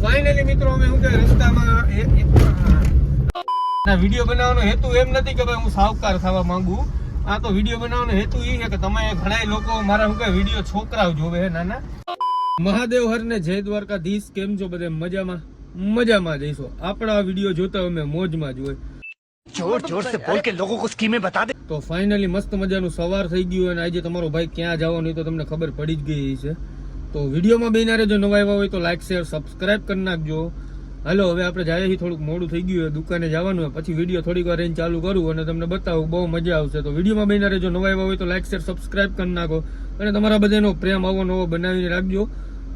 Finally મિત્રો અમે શું કે રસ્તામાં વિડીયો બનાવવાનો હેતુ એમ નથી કે ભાઈ હું સાવકાર થવા માંગુ. આ તો વિડીયો બનાવવાનો હેતુ એ છે કે તમે ઘણા લોકો મારા શું કે વિડીયો છોકરાઓ જોવે હે નાના. મહાદેવ હર ને જય દ્વારકાધીશ. કેમ છો બધે? મજામાં જઈશો. આપણા વિડીયો જોતા અમે મોજમાં જ હોય. जोर से बोल के लोगों को स्कीमें बता दे. તો ફાઇનલી મસ્ત મજાનું સવાર થઈ ગયું અને આજે તમારો ભાઈ ક્યાં જવાનું હોય તો તમને ખબર પડી જ ગઈ છે. તો વિડીયોમાં બેના રહેજો. નવા આવ્યા હોય તો લાઈક શેર સબસ્ક્રાઇબ કરી નાખજો. હાલો હવે આપણે જાય છીએ, થોડુંક મોડું થઈ ગયું હોય, દુકાને જવાનું હોય, પછી વિડીયો થોડીક વાર રહીને ચાલુ કરું અને તમને બતાવું, બહુ મજા આવશે. તો વિડીયોમાં બેના રહેજો. નવા આવ્યા હોય તો લાઈક શેર સબસ્ક્રાઇબ કરી નાખો અને તમારા બધાનો પ્રેમ આવો નવો બનાવીને રાખજો.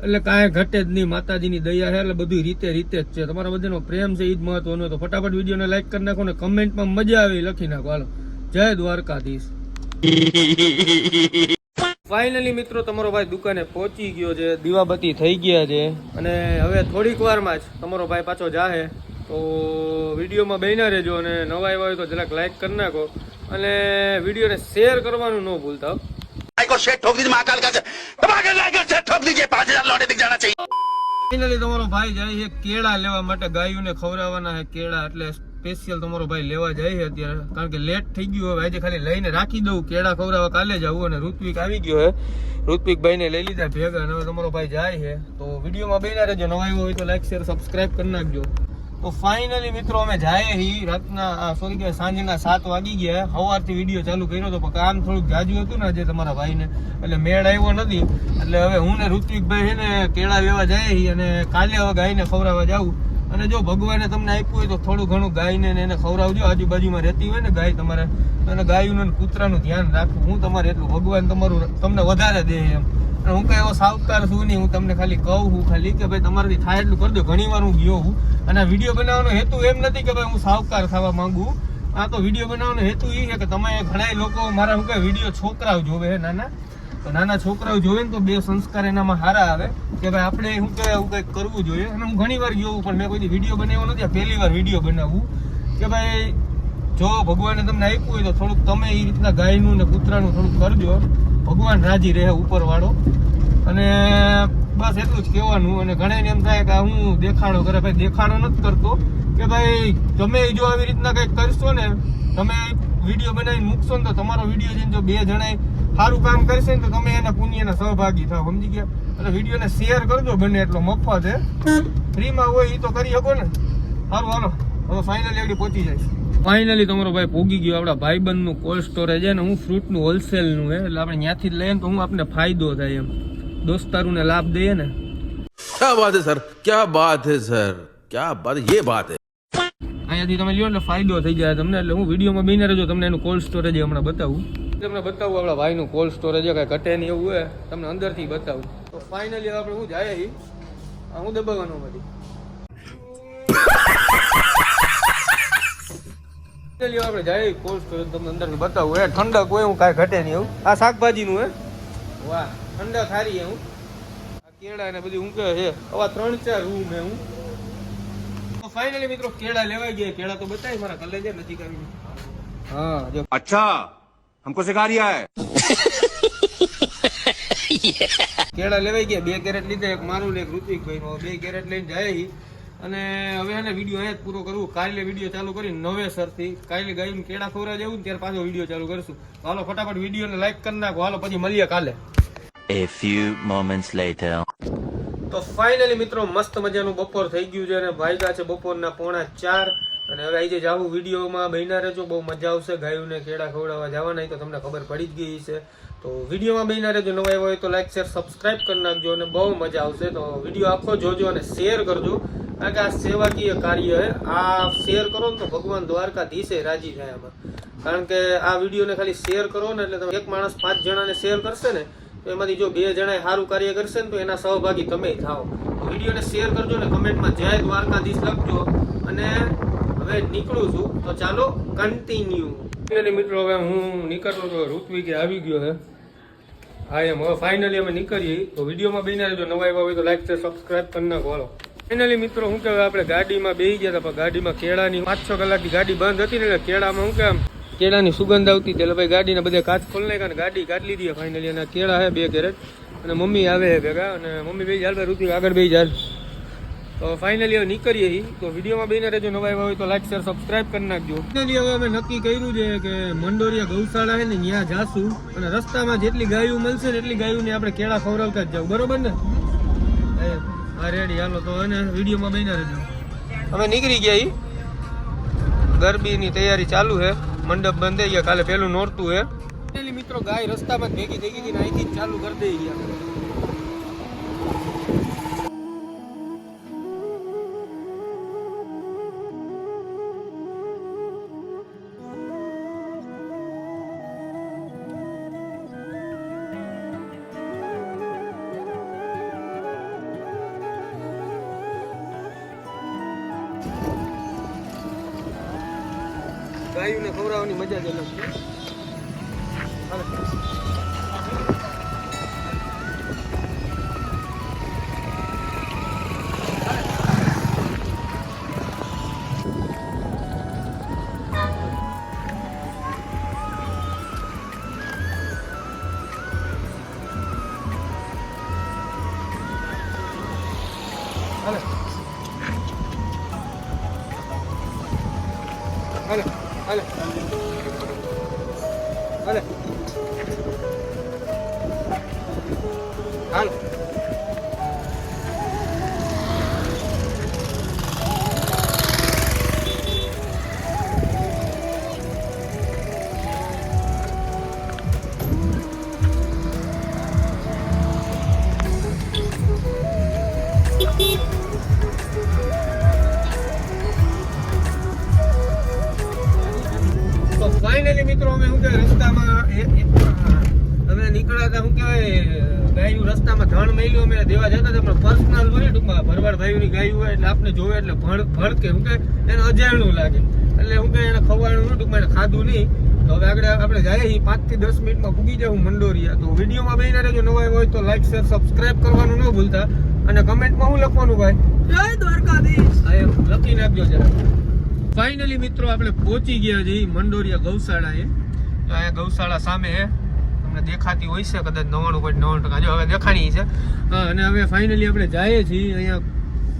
એટલે કાંઈ ઘટે જ નહીં, માતાજીની દયા છે એટલે બધું રીતે જ છે. તમારા બધાનો પ્રેમ છે એ જ મહત્વનો. તો ફટાફટ વિડીયોને લાઈક કરી નાખો ને કમેન્ટમાં મજા આવે લખી નાખો. હાલો, જય દ્વારકાધીશ. ફાઇનલી મિત્રો તમારો ભાઈ દુકાને પહોંચી ગયો છે, દીવાબત્તી થઈ ગયા છે અને હવે થોડીક વારમાં જ તમારો ભાઈ પાછો જાહે. તો વિડીયોમાં બેના રહેજો અને નવા આવ્યા હોય તો જરાક લાઈક કરી નાખો અને વિડીયોને શેર કરવાનું ન ભૂલતા. ફાઇનલી તમારો ભાઈ જાય છે કેળા લેવા માટે. ગાયોને ખવડાવવાના છે કેળા, એટલે સ્પેશિયલ તમારો ભાઈ લેવા જાય છે અત્યારે, કારણ કે લેટ થઈ ગયું. હવે આજે ખાલી લઈને રાખી દઉં, કેળા ખવડાવવા કાલે જવું. અને ઋત્વિક આવી ગયો છે, ઋત્વિક ભાઈને લઈ લીધા ભેગા અને હવે તમારો ભાઈ જાય છે. તો વિડીયોમાં બેના રહેજો. નવા આવ્યો હોય તો લાઈક શેર સબસ્ક્રાઇબ કરી નાખજો. તો ફાઇનલી મિત્રો અમે જાય હી રાતના સાંજના 7 વાગી ગયા. સવારથી વિડીયો ચાલુ કર્યો હતો પણ કામ થોડુંક જાજુ હતું ને આજે તમારા ભાઈને, એટલે મેળ આવ્યો નથી. એટલે હવે હું ને ઋત્વિકભાઈ છે ને કેળા લેવા જાય અને કાલે હવે ગાયને ખવડાવવા જાઉં. અને જો ભગવાને તમને આપ્યું હોય તો થોડું ઘણું ગાયને એને ખવડાવજો. આજુબાજુમાં રહેતી હોય ને ગાય તમારે, અને ગાયનું કૂતરાનું ધ્યાન રાખવું. હું તમારે એટલું ભગવાન તમારું તમને વધારે દે એમ. અને હું કઈ એવો સાવકાર છું નહીં, હું તમને ખાલી કહું છું ખાલી કે ભાઈ તમારાથી થાય એટલું કરજો. ઘણી વાર હું ગયો હું અને આ વિડીયો બનાવવાનો હેતુ એમ નથી કે ભાઈ હું સાવકાર થવા માંગુ. આ તો વિડીયો બનાવવાનો હેતુ એ છે કે તમે ઘણા લોકો મારા શું કે વિડીયો છોકરાઓ જોવે હે નાના, તો નાના છોકરાઓ જોવે ને તો બે સંસ્કાર એનામાં સારા આવે કે ભાઈ આપણે શું કે એવું કંઈક કરવું જોઈએ. અને હું ઘણી વાર જોઉં પણ મેં કોઈ વિડીયો બનાવ્યો નથી, પહેલી વાર વિડીયો બનાવવું કે ભાઈ જો ભગવાને તમને આપ્યું હોય તો થોડુંક તમે એ રીતના ગાયનું ને કૂતરાનું થોડુંક કરજો. ભગવાન રાજી રહે ઉપરવાળો. અને બસ એટલું જ કહેવાનું. અને ઘણાને એમ થાય કે હું દેખાડો કરે, ભાઈ દેખાડો નથી કરતો કે ભાઈ તમે જો આવી રીતના કંઈક કરશો ને, તમે વિડીયો બનાવીને મૂકશો ને તો તમારો વિડીયો જોઈને જો 2 જણાએ સારું કામ કરશે ને તો તમે એના પુણ્યના સહભાગી થાવ, સમજી ગયા? એટલે વિડીયોને શેર કરજો બને એટલો, મફત છે, ફ્રીમાં હોય એ તો કરી શકો ને. સારું હાલો હવે ફાઇનલી આગળ પહોંચી જાય. ફાઇનલી તમારો ભાઈ પોગી ગયો. આપણા ભાઈબંધનું કોલ્ડ સ્ટોરેજ છે ને, હું ફ્રૂટનું હોલસેલનું છે એટલે આપણે ત્યાંથી જ લઈએ ને તો હું આપણને ફાયદો થાય એમ, દોસ્તારોને લાભ દઈએ ને. क्या बात है सर, क्या बात है सर, क्या बात, ये बात है. અહીંયાથી તમે લ્યો એટલે ફાયદો થઈ જાય તમને. એટલે હું વિડીયોમાં બેના રહેજો, તમને એનું કોલ્ડ સ્ટોરેજ હમણાં બતાવું. તમને બતાવું આપણા ભાઈનું કોલ્ડ સ્ટોરેજ કાંઈ ઘટે નહીં એવું હોય, તમને અંદરથી બતાવું. તો ફાઇનલી આપણે હું જાય હું દબાવવાનું બધી આપણે જાય કોલ્ડ સ્ટોરેજ તમને અંદરથી બતાવું. એ ઠંડક હોય, હું કાંઈ ઘટે નહીં એવું. આ શાકભાજીનું હે, વાહ ઠંડક સારી હું. આ કેળા ને બધું હું કહે છે. આવા 3-4 રૂમ હે હું. ફાઇનલી મિત્રો કેળા લેવાઈ ગયા. કેળા તો બતાવી મારા કલેજ નજીક આવીને. હા જો. अच्छा हमको सिखा रिया है. કેળા લેવાઈ ગયા. 2 કેરેટ લીધા, એક મારું ને એક ઋત્વિકભાઈ નો. 2 કેરેટ લઈને જાય અને હવે એને વિડીયો અહીંયા જ પૂરો કરવું. કાલે વિડીયો ચાલુ કરી નવેસરથી. કાલે ગાયને કેળા ખવડાવવા જવું ત્યારે પાછો વિડીયો ચાલુ કરીશું. હાલો ફટાફટ વિડીયોને લાઈક કરી નાખો. હાલો પછી મળીએ કાલે. A few moments later. તો ફાઇનલી મિત્રો મસ્ત મજાનું બપોર થઈ ગયું છે અને વાગ્યા છે બપોરના 3:45 અને હવે આજે જાવું વિડીયોમાં બન્યા રહેજો. બહુ મજા આવશે. ગાયોને કેળા ખવડાવવા જવાના તો તમને ખબર પડી જ ગઈ છે. તો વિડીયોમાં બન્યા રહેજો. નવા આવ્યા હોય તો લાઈક શેર સબસ્ક્રાઇબ કરી નાખજો અને બહુ મજા આવશે. તો વિડીયો આખો જોજો અને શેર કરજો, કારણ કે આ સેવાકીય કાર્ય છે. આ શેર કરો ને તો ભગવાન દ્વારકાધીશે રાજી થાય આમાં. કારણ કે આ વિડીયોને ખાલી શેર કરો ને એટલે તમે એક માણસ 5 જણાને શેર કરશે ને તો એમાંથી જો 2 જણાએ સારું કાર્ય કરશે ને તો એના સહભાગી તમે થાવ. વિડીયોને શેર કરજો ને કમેન્ટમાં જય દ્વારકાધીશ લખજો. અને હવે નીકળું છું તો ચાલો કન્ટિન્યુ. મિત્રો હવે હું નીકળતો તો ઋત્વિકે આવી ગયો છે. હા એમ હવે ફાઇનલી અમે નીકળીએ. તો વિડીયોમાં બેના રહેજો. નવા આવ્યા હોય તો લાઈક શેર સબસ્ક્રાઇબ કરી નાખો. હાલો ફાઇનલી મિત્રો હું કહેવાય આપણે ગાડીમાં બેસી ગયા હતા પણ ગાડીમાં કેળાની 5-6 કલાકની ગાડી બંધ હતી ને એટલે કેળામાં હું કેમ કેળાની સુગંધ આવતી એટલે ભાઈ ગાડીના બધા કાચ ખોલી નાખ્યા અને ગાડી કાઢી લીધી ફાઇનલી. અને કેળા છે 2 કેરેટ અને મમ્મી આવે ભેગા અને મમ્મી બે ચાલ ભાઈ ઋત્વિક આગળ બે ચાલ. તો ફાઇનલી હવે નીકળીએ છીએ. તો વિડીયોમાં બેને રહેજો, નવા આવ્યા હોય તો લાઈક શેર સબસ્ક્રાઇબ કરી નાખજો. ફાઇનલી હવે અમે નક્કી કર્યું છે કે મંડોરિયા ગૌશાળા છે ને ત્યાં જાશું અને રસ્તામાં જેટલી ગાયો મળશે ને એટલી ગાયોને આપણે કેળા ખવડાવતા જ જાવ, બરોબર ને? હા રેડી, હાલો તો એને વિડીયોમાં બેને રહેજો. અમે નીકળી ગયા છીએ. ગરબીની તૈયારી ચાલુ છે, મંડપ બંધ થઈ ગયા, કાલે પહેલું નોરતું છે. ફાઇનલી મિત્રો ગાય રસ્તામાં જ ભેગી થઈ ગઈ હતી ને અહીંથી જ ચાલુ કરી દઈ ગયા. ગાયોને ખવડાવવાની મજા જ અલગ છે. હાલે હાલે હાલે હાલ. ફાઇનલી મિત્રો અમે શું કહેવાય રસ્તામાં અમે નીકળ્યા હતા, શું કહેવાય ગાયું રસ્તામાં ધણ મેલ્યું અમે દેવા જતા હતા, પણ પર્સનલ હોય ટૂંકમાં ભરવાડ ભાઈઓની ગાયું હોય એટલે આપણે જોવે એટલે ભડકે શું કે એને અજાણ્યું લાગે એટલે શું કે એને ખવાડું નહીં, ટૂંકમાં એને ખાધું નહીં. તો હવે આગળ આપણે જઈએ 5 થી 10 મિનિટમાં પૂગી જવું મંડોરિયા. તો વિડીયોમાં બેને રહેજો, નવા હોય તો લાઈક શેર સબસ્ક્રાઇબ કરવાનું ન ભૂલતા અને કમેન્ટમાં શું લખવાનું ભાઈ? જય દ્વારકાધીશ લખી નાખજો જરા. ફાઇનલી મિત્રો આપણે પહોંચી ગયા છીએ મંડોરિયા ગૌશાળાએ. તો અહીંયા ગૌશાળા સામે છે, તમને દેખાતી હોય છે કદાચ 99.9%. જો હવે દેખાણી છે. હા, અને હવે ફાઇનલી આપણે જઈએ છીએ અહીંયા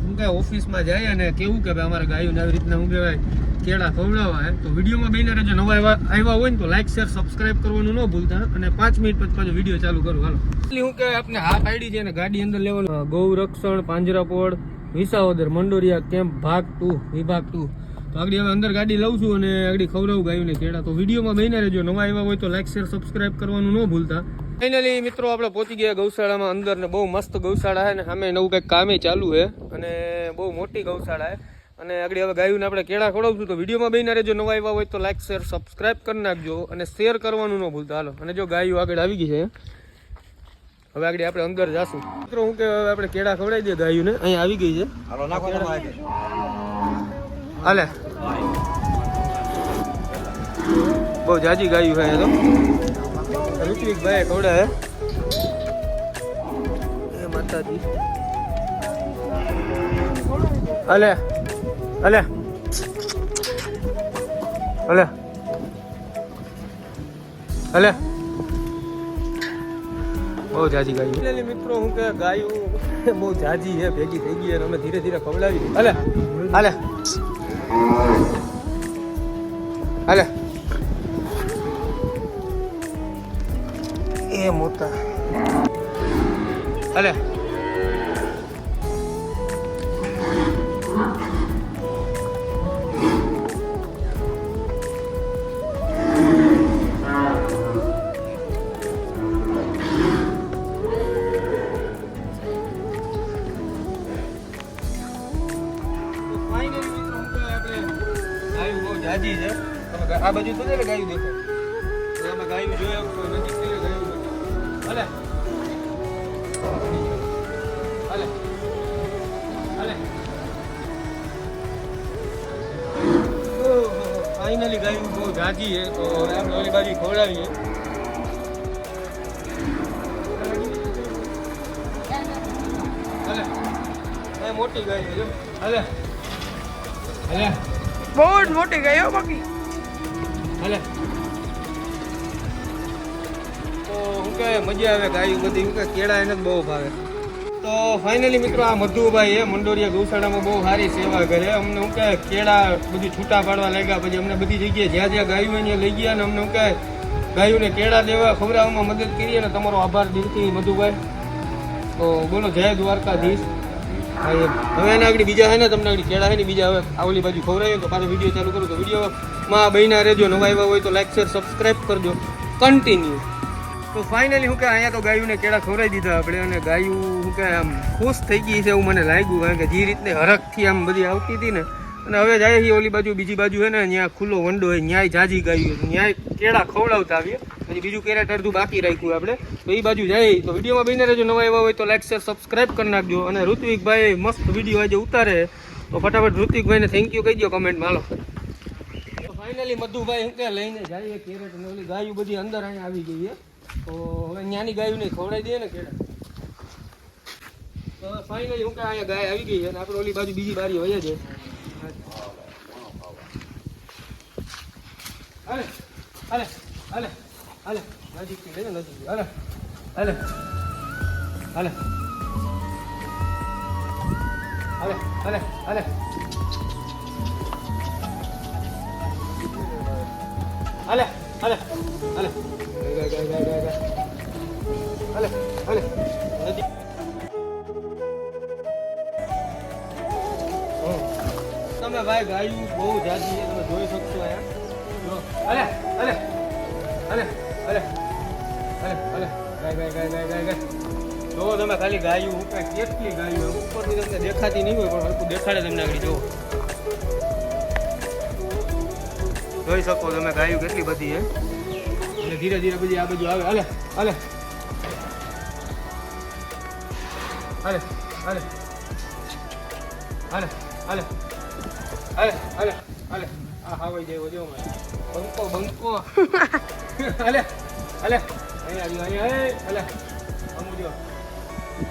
શું કહેવાય ઓફિસમાં જઈએ અને કેવું કે ભાઈ અમારે ગાયોને આવી રીતના શું કહેવાય કેળા ખવડાવવા છે. તો વિડીયોમાં બેને રહેજો, નવા આવ્યા હોય ને તો લાઈક શેર સબસ્ક્રાઇબ કરવાનું ન ભૂલતા અને 5 મિનિટ પછી પાછો વિડીયો ચાલુ કરું. હાલો શું કહેવાય આપણે હા પાડી છે અને ગાડી અંદર લેવાનું ગૌ રક્ષણ પાંજરાપોળ વિસાવદર મંડોરિયા કેમ્પ ભાગ 2 વિભાગ 2. તો આગળ હવે અંદર ગાડી લઉં છું અને આગળ ખવડાવું ગાયોને કેળા. તો વિડીયોમાં બેને રહેજો, નવા આવ્યા હોય તો લાઈક શેર સબસ્ક્રાઇબ કરવાનું ન ભૂલતા. ફાઇનલી મિત્રો આપણે પહોંચી ગયા ગૌશાળામાં અંદર ને બહુ મસ્ત ગૌશાળા છે ને સામે નવું કંઈક કામે ચાલુ છે અને બહુ મોટી ગૌશાળા છે અને આગળ હવે ગાયોને આપણે કેળા ખવડાવશું. તો વિડીયોમાં બેને રહેજો, નવા આવ્યા હોય તો લાઈક શેર સબસ્ક્રાઇબ કરી નાખજો અને શેર કરવાનું ન ભૂલતા. હાલો અને જો ગાયો આગળ આવી ગઈ છે, હવે આગળ આપણે અંદર જાશું. મિત્રો હું કે હવે આપણે કેળા ખવડાવી દઈએ ગાયોને, અહીંયા આવી ગઈ છે. હાલે બહુ જાજી ગાયું છે તો ઋત્વિક ભાઈ ખવડાવે. એ માતાજી હાલે હાલે હાલે હાલે બહુ જાજી ગાયું. મિત્રો હું કે ગાયું બહુ જાજી છે, ભેગી થઈ ગઈ અને અમે ધીરે ધીરે ખવડાવી. હાલે હાલે હાલે એ મોટા હાલે જાજી છે. આ બાજુ તો ગાયું દેખાય, આમાં ગાયું જોયા નજીક થઈ ગાયું. હાલે હાલે હાલે ફાઇનલી ગાયું બહુ જાજી છે. તો આપણે ઓલી બાજુ ખવડાવીએ. હાલે મોટી ગાય છે. હાલે હાલે બહુ જ મોટી ગયો બાકી હાલે. તો શું કહેવાય મજા આવે ગાયું બધી, શું કે કેળા એને જ બહુ ભાવે. તો તો ફાઇનલી મિત્રો આ મધુભાઈ મંડોરિયા ગૌશાળામાં બહુ સારી સેવા કરે. અમને હું કહે કેળા બધી છૂટા પાડવા લાગ્યા, પછી અમને બધી જગ્યાએ જ્યાં જ્યાં ગાયું હોય ત્યાં લઈ ગયા અને અમને હું કહે ગાયોને કેળા દેવા ખવડાવવામાં મદદ કરી. અને તમારો આભાર દિલથી મધુભાઈ. તો બોલો જય દ્વારકાધીશ. હવે એના આગળ બીજા છે ને તમને આગળ કેળા છે ને બીજા હવે આવલી બાજુ ખવડાવ્યો તો પાછો વિડીયો ચાલુ કરું. તો વિડીયોમાં બહીના રહેજો, નવા આવ્યા હોય તો લાઈક શેર સબસ્ક્રાઈબ કરજો કન્ટિન્યુ. તો ફાઇનલી હું કે અહીંયા તો ગાયુંને કેળા ખવડાવી દીધા આપણે, અને ગાયું હું કે આમ ખુશ થઈ ગઈ છે એવું મને લાગ્યું, કારણ કે જે રીતને હરખથી આમ બધી આવતી હતી ને. અને હવે જાય છે ઓલી બાજુ બીજી બાજુ છે ને ત્યાં ખુલ્લો વંડો હોય, ન્યાય જાજી ગાયું ન્યાય કેળા ખવડાવતા આવીએ. પછી બીજું કેરેટ અડધું બાકી રાખ્યું આપણે, તો એ બાજુ જાય. તો વિડીયોમાં બહીને રહેજો, નવા આવ્યા હોય તો લાઈક શેર સબસ્ક્રાઈબ કરી નાખજો. અને ઋત્વિકભાઈ મસ્ત વિડીયો આજે ઉતારે, તો ફટાફટ ઋત્વિકભાઈને થેન્ક યુ કહી દો કમેન્ટમાં. હાલો તો ફાઇનલી મધુભાઈ શું કે લઈને જાય કેરેટ, અને ઓલી ગાયું બધી અંદર અહીંયા આવી ગઈ છે. તો હવે ત્યાંની ગાયું નહીં ખવડાવી દઈએ ને કેળા. તો ફાઇનલી હું કે અહીંયા ગાય આવી ગઈ છે અને આપણે ઓલી બાજુ બીજી બારી વયા જાય. હાલે હાલે હાલે હાલે નજીકથી લઈને નજીક હાલે હાલે હાલે હાલે હાલે હાલે હાલે હાલે હાલે હાલે હાલે નજીક. તમે ભાઈ ગાયું બહુ જાજી છે, તમે જોઈ શકશો અહીંયા. અલે અલે અલે અલે અલે અલે ગાય ગાય ગાય ગાય ગાય ગાય. જો તમે ખાલી ગાયું હું કઈ કેટલી ગાયું ઉપરથી તમને દેખાતી નહીં હોય, પણ હરખું દેખાડે તમને આગળ. જો જોઈ શકો તમે ગાયું કેટલી બધી છે, અને ધીરે ધીરે બધી આ બાજુ આવે. અલે અલે અલે અલે અલે અલે અલે અલે અલે આ હાવાઈ જેવો જો બંકો બંકો. અલે અલે અહીંયા અહીંયા અલે સમજો.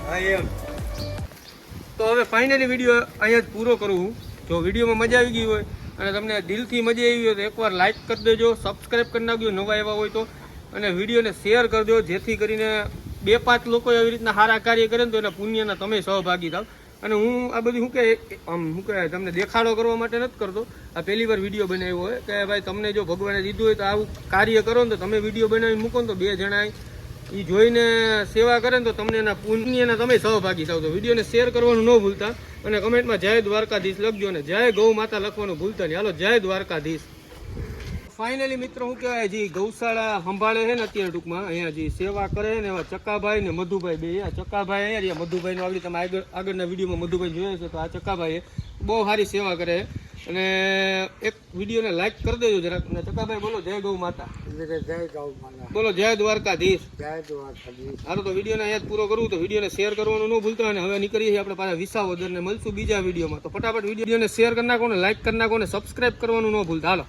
હા એમ. તો હવે ફાઇનલી વિડીયો અહીંયા જ પૂરો કરું હું. જો વિડીયોમાં મજા આવી ગઈ હોય અને તમને દિલથી મજા આવી હોય તો એકવાર લાઈક કરી દેજો, સબસ્ક્રાઈબ કરી નાખજો નવા આવ્યા હોય તો, અને વિડીયોને શેર કરજો, જેથી કરીને 2-5 લોકો એવી રીતના સારા કાર્ય કરે ને તો એના પુણ્યના તમે સહભાગી થાવ. અને હું આ બધું શું કે આમ શું કે તમને દેખાડો કરવા માટે નથી કરતો. આ પહેલી વાર વિડીયો બનાવ્યો હોય કે ભાઈ તમને જો ભગવાને દીધું હોય તો આવું કાર્ય કરો ને, તો તમે વિડીયો બનાવી મૂકો ને તો 2 જણા એ જોઈને સેવા કરે ને તો તમને એના પુણ્યના તમે સહભાગી થાવ. તો વિડીયોને શેર કરવાનું ન ભૂલતા, અને કમેન્ટમાં જય દ્વારકાધીશ લખજો, અને જય ગૌ માતા લખવાનું ભૂલતા નહીં. હાલો જય દ્વારકાધીશ. ફાઇનલી મિત્રો શું કહેવાય, જે ગૌશાળા સંભાળે છે ને અત્યારે ટૂંકમાં અહીંયા જે સેવા કરે ને એવા ચકાભાઈ ને મધુભાઈ બે. આ ચકાભાઈ અહીંયા મધુભાઈનો આગળ તમે આગળના વિડીયોમાં મધુભાઈ જોયો છે, તો આ ચકાભાઈએ બહુ સારી સેવા કરે. અને એક વિડીયોને લાઈક કરી દેજો જરાક. અને ચકાભાઈ બોલો જય ગૌ માતા. જય ગૌ માતા. બોલો જય દ્વારકાધીશ. જય દ્વારકાધીશ. હાલો તો વિડીયોને અહીંયા જ પૂરો કરવું, તો વિડીયોને શેર કરવાનું ન ભૂલતા. અને હવે નીકળીએ છીએ આપણે પાછા વિસાવદર ને મળશું બીજા વિડીયોમાં. તો ફટાફટ વિડીયોને શેર કરી નાખો ને લાઈક કરી નાખો ને સબસ્ક્રાઈબ કરવાનું ન ભૂલતા. હાલો.